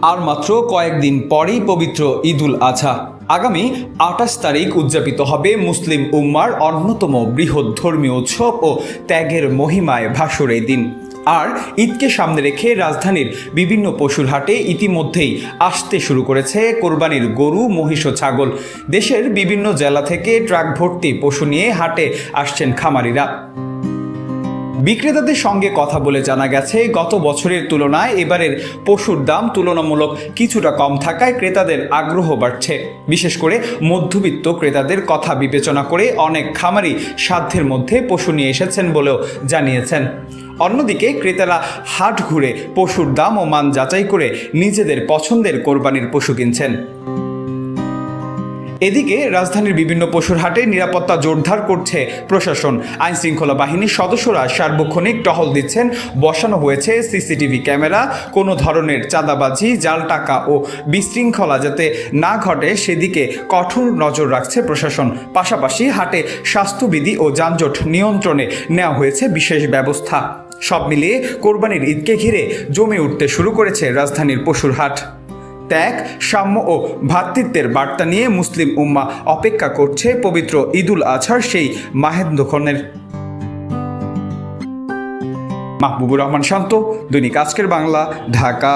আর মাত্র কয়েকদিন পরেই পবিত্র ঈদুল আজহা। আগামী ২৮ তারিখ উদযাপিত হবে মুসলিম উম্মার অন্যতম বৃহৎ ধর্মীয় উৎসব ও ত্যাগের মহিমায় ভাসুর এই দিন। আর ঈদকে সামনে রেখে রাজধানীর বিভিন্ন পশুর হাটে ইতিমধ্যেই আসতে শুরু করেছে কোরবানির গরু, মহিষ ও ছাগল। দেশের বিভিন্ন জেলা থেকে ট্রাক ভর্তি পশু নিয়ে হাটে আসছেন খামারিরা। বিক্রেতাদের সঙ্গে কথা বলে জানা গেছে, গত বছরের তুলনায় এবারের পশুর দাম তুলনামূলক কিছুটা কম থাকায় ক্রেতাদের আগ্রহ বাড়ছে। বিশেষ করে মধ্যবিত্ত ক্রেতাদের কথা বিবেচনা করে অনেক খামারি সাধ্যের মধ্যে পশু নিয়ে এসেছেন বলেও জানিয়েছেন। অন্যদিকে ক্রেতারা হাট ঘুরে পশুর দাম ও মান যাচাই করে নিজেদের পছন্দের কোরবানির পশু কিনছেন। এদিকে রাজধানীর বিভিন্ন পশুর হাটে নিরাপত্তা জোরদার করছে প্রশাসন। আইনশৃঙ্খলা বাহিনীর সদস্যরা সার্বক্ষণিক টহল দিচ্ছেন। বসানো হয়েছে সিসিটিভি ক্যামেরা। কোনো ধরনের চাঁদাবাজি, জাল টাকা ও বিশৃঙ্খলা যাতে না ঘটে সেদিকে কঠোর নজর রাখছে প্রশাসন। পাশাপাশি হাটে স্বাস্থ্যবিধি ও যানজট নিয়ন্ত্রণে নেওয়া হয়েছে বিশেষ ব্যবস্থা। সব মিলিয়ে কোরবানির ঈদকে ঘিরে জমে উঠতে শুরু করেছে রাজধানীর পশুর হাট। ত্যাগ, সাম্য ও ভ্রাতৃত্বের বার্তা নিয়ে মুসলিম উম্মা অপেক্ষা করছে পবিত্র ঈদুল আজহার সেই মাহেন্দ্রক্ষণের। মাহবুবুর রহমান শান্ত, দৈনিক আজকের বাংলা, ঢাকা।